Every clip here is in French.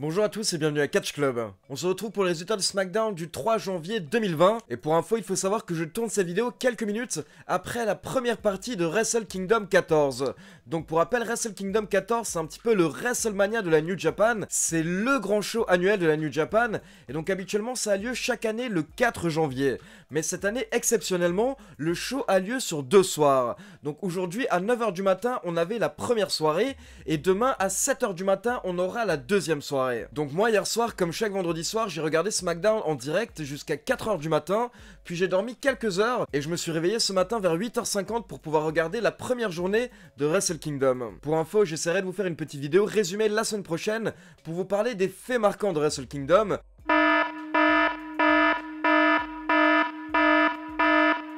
Bonjour à tous et bienvenue à Catch Club. On se retrouve pour les résultats de SmackDown du 3 janvier 2020. Et pour info, il faut savoir que je tourne cette vidéo quelques minutes après la première partie de Wrestle Kingdom 14. Donc pour rappel, Wrestle Kingdom 14, c'est un petit peu le WrestleMania de la New Japan. C'est le grand show annuel de la New Japan. Et donc habituellement, ça a lieu chaque année le 4 janvier. Mais cette année, exceptionnellement, le show a lieu sur 2 soirs. Donc aujourd'hui, à 9 h du matin, on avait la première soirée. Et demain, à 7 h du matin, on aura la deuxième soirée. Donc moi hier soir, comme chaque vendredi soir, j'ai regardé SmackDown en direct jusqu'à 4 h du matin, puis j'ai dormi quelques heures et je me suis réveillé ce matin vers 8 h 50 pour pouvoir regarder la première journée de Wrestle Kingdom. Pour info, j'essaierai de vous faire une petite vidéo résumée la semaine prochaine pour vous parler des faits marquants de Wrestle Kingdom.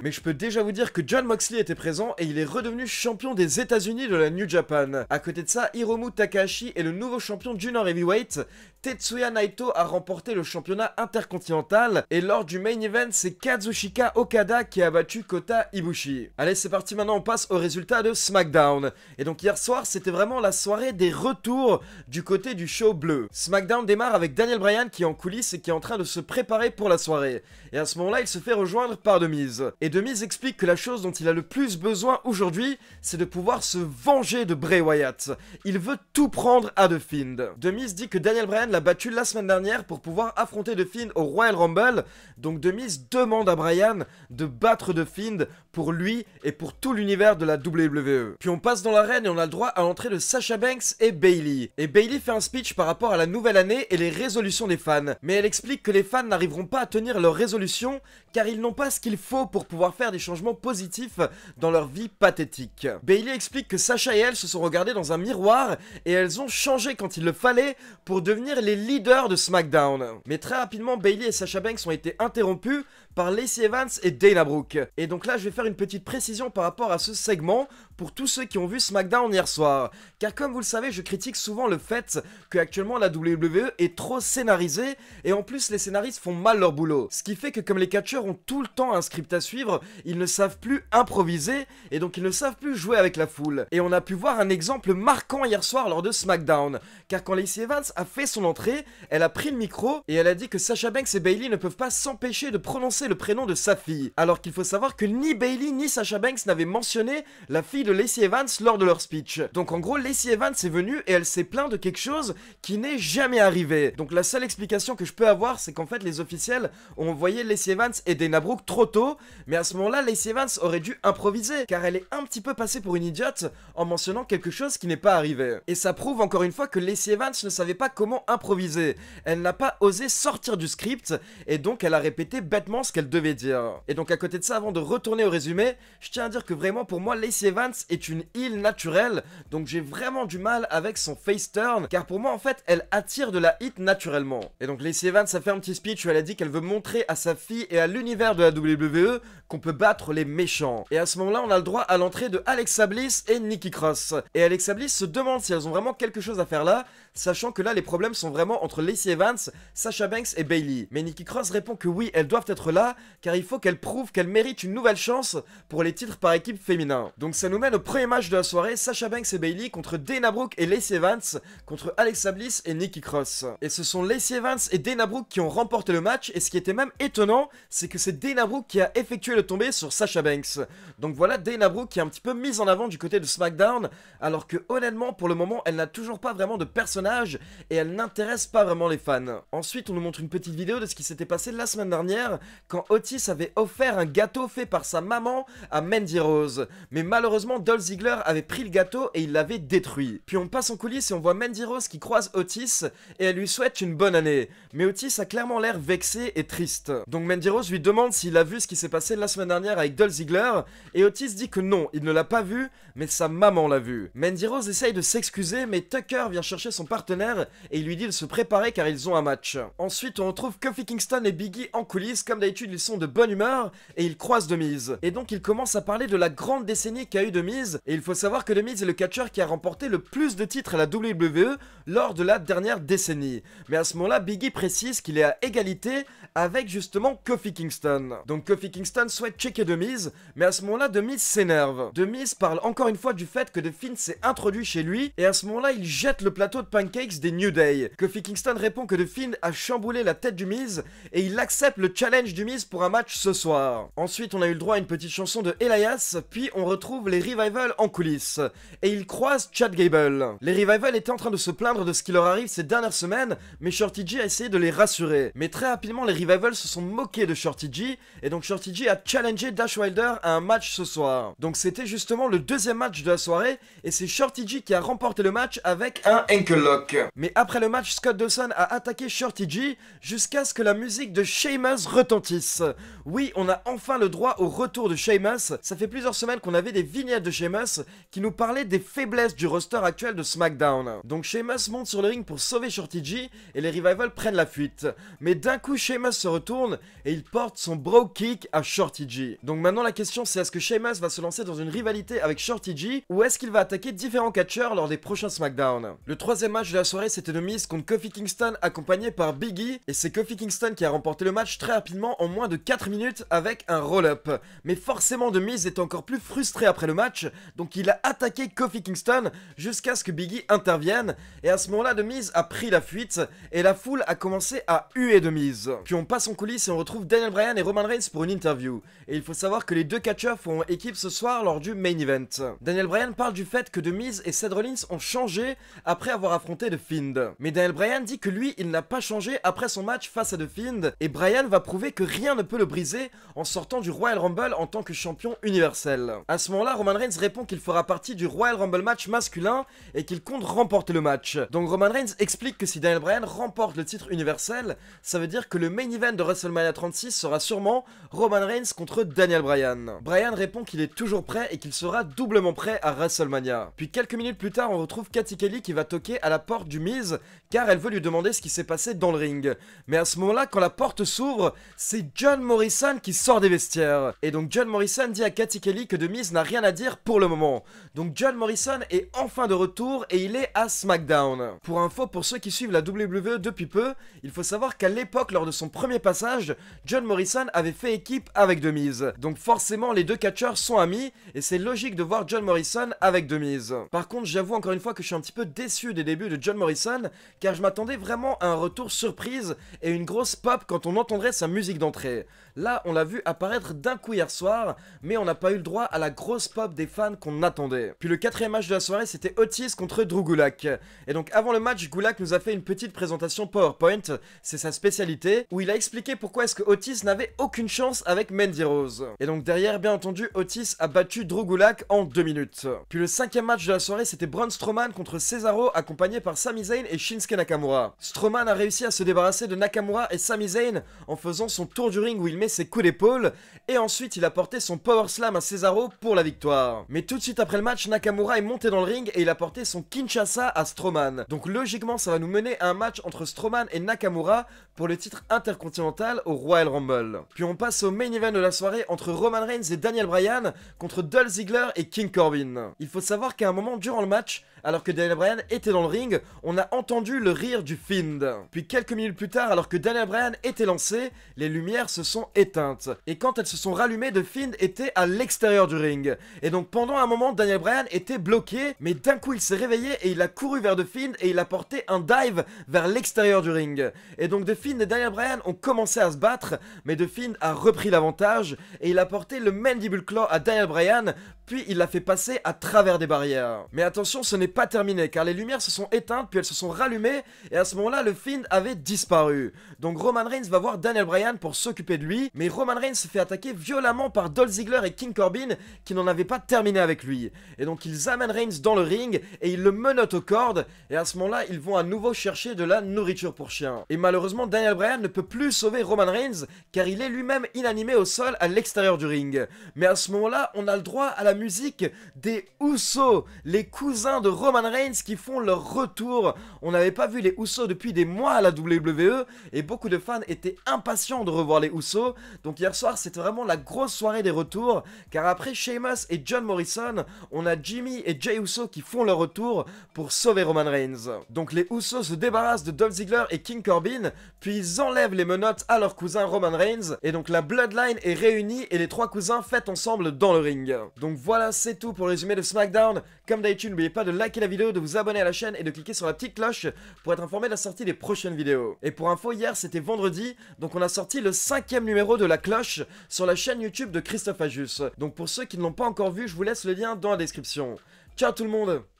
Mais je peux déjà vous dire que Jon Moxley était présent et il est redevenu champion des États-Unis de la New Japan. À côté de ça, Hiromu Takahashi est le nouveau champion Junior Heavyweight. Tetsuya Naito a remporté le championnat intercontinental. Et lors du main event, c'est Kazuchika Okada qui a battu Kota Ibushi. Allez, c'est parti, maintenant on passe aux résultats de SmackDown. Et donc hier soir, c'était vraiment la soirée des retours du côté du show bleu. SmackDown démarre avec Daniel Bryan qui est en coulisses et qui est en train de se préparer pour la soirée. Et à ce moment-là, il se fait rejoindre par The Miz. Et The Miz explique que la chose dont il a le plus besoin aujourd'hui, c'est de pouvoir se venger de Bray Wyatt. Il veut tout prendre à The Fiend. The Miz dit que Daniel Bryan l'a battu la semaine dernière pour pouvoir affronter The Fiend au Royal Rumble. Donc The Miz demande à Bryan de battre The Fiend pour lui et pour tout l'univers de la WWE. Puis on passe dans l'arène et on a le droit à l'entrée de Sasha Banks et Bayley. Et Bayley fait un speech par rapport à la nouvelle année et les résolutions des fans. Mais elle explique que les fans n'arriveront pas à tenir leurs résolutions car ils n'ont pas ce qu'il faut pour pouvoir faire des changements positifs dans leur vie pathétique. Bayley explique que Sasha et elle se sont regardées dans un miroir et elles ont changé quand il le fallait pour devenir les leaders de SmackDown. Mais très rapidement, Bayley et Sasha Banks ont été interrompus par Lacey Evans et Dana Brooke. Et donc là, je vais faire une petite précision par rapport à ce segment pour tous ceux qui ont vu SmackDown hier soir. Car comme vous le savez, je critique souvent le fait que actuellement la WWE est trop scénarisée et en plus les scénaristes font mal leur boulot. Ce qui fait que comme les catcheurs ont tout le temps un script à suivre, ils ne savent plus improviser et donc ils ne savent plus jouer avec la foule. Et on a pu voir un exemple marquant hier soir lors de SmackDown. Car quand Lacey Evans a fait son entrée, elle a pris le micro et elle a dit que Sasha Banks et Bayley ne peuvent pas s'empêcher de prononcer le prénom de sa fille. Alors qu'il faut savoir que ni Bayley ni Sasha Banks n'avaient mentionné la fille de Lacey Evans lors de leur speech. Donc en gros, Lacey Evans est venue et elle s'est plaint de quelque chose qui n'est jamais arrivé. Donc la seule explication que je peux avoir, c'est qu'en fait les officiels ont envoyé Lacey Evans et Dana Brooke trop tôt, mais à ce moment-là, Lacey Evans aurait dû improviser, car elle est un petit peu passée pour une idiote en mentionnant quelque chose qui n'est pas arrivé. Et ça prouve encore une fois que Lacey Evans ne savait pas comment improviser. Elle n'a pas osé sortir du script, et donc elle a répété bêtement ce qu'elle devait dire. Et donc à côté de ça, avant de retourner au résumé, je tiens à dire que vraiment pour moi, Lacey Evans est une heel naturelle, donc j'ai vraiment du mal avec son face turn, car pour moi en fait, elle attire de la hit naturellement. Et donc Lacey Evans a fait un petit speech où elle a dit qu'elle veut montrer à sa fille et à l'univers de la WWE qu'on peut battre les méchants. Et à ce moment-là, on a le droit à l'entrée de Alexa Bliss et Nikki Cross. Et Alexa Bliss se demande si elles ont vraiment quelque chose à faire là, sachant que là, les problèmes sont vraiment entre Lacey Evans, Sasha Banks et Bayley. Mais Nikki Cross répond que oui, elles doivent être là, car il faut qu'elles prouvent qu'elles méritent une nouvelle chance pour les titres par équipe féminin. Donc ça nous mène au premier match de la soirée, Sasha Banks et Bayley contre Dana Brooke et Lacey Evans contre Alexa Bliss et Nikki Cross. Et ce sont Lacey Evans et Dana Brooke qui ont remporté le match, et ce qui était même étonnant, c'est que c'est Dana Brooke qui a effectué le tombé sur Sasha Banks. Donc voilà Dana Brooke qui est un petit peu mise en avant du côté de SmackDown, alors que honnêtement pour le moment elle n'a toujours pas vraiment de personnage et elle n'intéresse pas vraiment les fans. Ensuite on nous montre une petite vidéo de ce qui s'était passé la semaine dernière quand Otis avait offert un gâteau fait par sa maman à Mandy Rose. Mais malheureusement Dolph Ziggler avait pris le gâteau et il l'avait détruit. Puis on passe en coulisses et on voit Mandy Rose qui croise Otis et elle lui souhaite une bonne année. Mais Otis a clairement l'air vexé et triste. Donc Mandy Rose lui demande s'il a vu ce qui s'est passé la semaine dernière avec Dolph Ziggler et Otis dit que non, il ne l'a pas vu, mais sa maman l'a vu. Mandy Rose essaye de s'excuser, mais Tucker vient chercher son partenaire et il lui dit de se préparer car ils ont un match. Ensuite on retrouve Kofi Kingston et Big E en coulisses, comme d'habitude ils sont de bonne humeur et ils croisent The Miz. Et donc ils commencent à parler de la grande décennie qu'a eu The The Miz, et il faut savoir que The Miz est le catcheur qui a remporté le plus de titres à la WWE lors de la dernière décennie. Mais à ce moment-là, Big E précise qu'il est à égalité avec justement Kofi Kingston. Donc Kofi Kingston souhaite checker The Miz, mais à ce moment-là, The Miz s'énerve. The Miz parle encore une fois du fait que The Fiend s'est introduit chez lui, et à ce moment-là, il jette le plateau de pancakes des New Day. Kofi Kingston répond que The Fiend a chamboulé la tête du Miz, et il accepte le challenge du Miz pour un match ce soir. Ensuite, on a eu le droit à une petite chanson de Elias, puis on retrouve les Revival en coulisses, et ils croisent Chad Gable. Les Revival étaient en train de se plaindre de ce qui leur arrive ces dernières semaines, mais Shorty G a essayé de les rassurer. Mais très rapidement, les Revival se sont moqués de Shorty G, et donc Shorty G a challengé Dash Wilder à un match ce soir. Donc c'était justement le deuxième match de la soirée, et c'est Shorty G qui a remporté le match avec un ankle lock. Mais après le match, Scott Dawson a attaqué Shorty G jusqu'à ce que la musique de Sheamus retentisse. Oui, on a enfin le droit au retour de Sheamus. Ça fait plusieurs semaines qu'on avait des vignettes de Sheamus qui nous parlaient des faiblesses du roster actuel de SmackDown. Donc Sheamus monte sur le ring pour sauver Shorty G et les Revival prennent la fuite. Mais d'un coup, Sheamus se retourne et il porte son bro kick à Shorty G. Donc maintenant la question c'est est-ce que Sheamus va se lancer dans une rivalité avec Shorty G ou est-ce qu'il va attaquer différents catcheurs lors des prochains SmackDown. Le troisième match de la soirée c'était The Miz contre Kofi Kingston accompagné par Big E et c'est Kofi Kingston qui a remporté le match très rapidement en moins de 4 minutes avec un roll-up. Mais forcément The Miz est encore plus frustré après le match, donc il a attaqué Kofi Kingston jusqu'à ce que Big E intervienne et à ce moment-là The Miz a pris la fuite et la foule a commencé à huer The Miz. Puis on passe en coulisses et on retrouve Daniel Bryan et Roman Reigns pour une interview. Et il faut savoir que les deux catcheurs feront équipe ce soir lors du main event. Daniel Bryan parle du fait que The Miz et Seth Rollins ont changé après avoir affronté The Fiend. Mais Daniel Bryan dit que lui, il n'a pas changé après son match face à The Fiend et Bryan va prouver que rien ne peut le briser en sortant du Royal Rumble en tant que champion universel. À ce moment-là, Roman Reigns répond qu'il fera partie du Royal Rumble match masculin et qu'il compte remporter le match. Donc Roman Reigns explique que si Daniel Bryan remporte le titre universel, ça veut dire que le main event de WrestleMania 36 sera sûrement Roman Reigns contre Daniel Bryan. Bryan répond qu'il est toujours prêt et qu'il sera doublement prêt à WrestleMania. Puis quelques minutes plus tard, on retrouve Cathy Kelly qui va toquer à la porte du Miz car elle veut lui demander ce qui s'est passé dans le ring. Mais à ce moment-là, quand la porte s'ouvre, c'est John Morrison qui sort des vestiaires. Et donc John Morrison dit à Cathy Kelly que The Miz n'a rien à dire pour le moment. Donc John Morrison est enfin de retour et il est à SmackDown. Pour info, pour ceux qui suivent la WWE depuis peu, il faut savoir qu'à l'époque, lors de son premier passage, John Morrison avait fait équipe avec The Miz. Donc forcément, les deux catcheurs sont amis et c'est logique de voir John Morrison avec The Miz. Par contre, j'avoue encore une fois que je suis un petit peu déçu des débuts de John Morrison car je m'attendais vraiment à un retour surprise et une grosse pop quand on entendrait sa musique d'entrée. Là, on l'a vu apparaître d'un coup hier soir, mais on n'a pas eu le droit à la grosse pop des fans qu'on attendait. Puis le quatrième match de la soirée, c'était Otis contre Drew Gulak. Et donc avant le match, Gulak nous a fait une petite présentation PowerPoint, c'est sa spécialité, où il a expliqué pourquoi est-ce que Otis n'avait aucune chance avec Mandy Rose. Et donc derrière, bien entendu, Otis a battu Drew Gulak en 2 minutes. Puis le cinquième match de la soirée, c'était Braun Strowman contre Cesaro, accompagné par Sami Zayn et Shinsuke Nakamura. Strowman a réussi à se débarrasser de Nakamura et Sami Zayn en faisant son tour du ring où il met ses coups d'épaule, et ensuite il a porté son Power Slam à Cesaro pour la victoire. Mais tout de suite après le match, Nakamura est monté dans le ring et il a porté son Kinshasa à Strowman. Donc logiquement ça va nous mener à un match entre Strowman et Nakamura pour le titre intercontinental au Royal Rumble. Puis on passe au main event de la soirée entre Roman Reigns et Daniel Bryan contre Dolph Ziggler et King Corbin. Il faut savoir qu'à un moment durant le match, alors que Daniel Bryan était dans le ring, on a entendu le rire du Fiend. Puis quelques minutes plus tard, alors que Daniel Bryan était lancé, les lumières se sont éteintes. Et quand elles se sont rallumées, The Fiend était à l'extérieur du ring. Et donc pendant un moment, Daniel Bryan était bloqué, mais d'un coup il s'est réveillé et il a couru vers The Fiend et il a porté un dive vers l'extérieur du ring. Et donc The Fiend et Daniel Bryan ont commencé à se battre, mais The Fiend a repris l'avantage et il a porté le Mandible Claw à Daniel Bryan, puis il l'a fait passer à travers des barrières. Mais attention, ce n'est pas terminé car les lumières se sont éteintes puis elles se sont rallumées et à ce moment-là le Fiend avait disparu. Donc Roman Reigns va voir Daniel Bryan pour s'occuper de lui, mais Roman Reigns se fait attaquer violemment par Dolph Ziggler et King Corbin qui n'en avaient pas terminé avec lui. Et donc ils amènent Reigns dans le ring et ils le menottent aux cordes et à ce moment-là ils vont à nouveau chercher de la nourriture pour chien. Et malheureusement Daniel Bryan ne peut plus sauver Roman Reigns car il est lui-même inanimé au sol à l'extérieur du ring. Mais à ce moment-là on a le droit à la musique des Usos, les cousins de Roman Reigns qui font leur retour. On n'avait pas vu les Usos depuis des mois à la WWE et beaucoup de fans étaient impatients de revoir les Usos vidéo. Donc hier soir c'était vraiment la grosse soirée des retours, car après Sheamus et John Morrison, on a Jimmy et Jey Uso qui font leur retour pour sauver Roman Reigns. Donc les Usos se débarrassent de Dolph Ziggler et King Corbin, puis ils enlèvent les menottes à leur cousin Roman Reigns, et donc la Bloodline est réunie et les trois cousins fêtent ensemble dans le ring. Donc voilà, c'est tout pour le résumé de SmackDown. Comme d'habitude, n'oubliez pas de liker la vidéo, de vous abonner à la chaîne et de cliquer sur la petite cloche pour être informé de la sortie des prochaines vidéos. Et pour info, hier c'était vendredi, donc on a sorti le 5e numéro de la cloche sur la chaîne YouTube de Christophe Ajus. Donc pour ceux qui ne l'ont pas encore vu, je vous laisse le lien dans la description. Ciao tout le monde!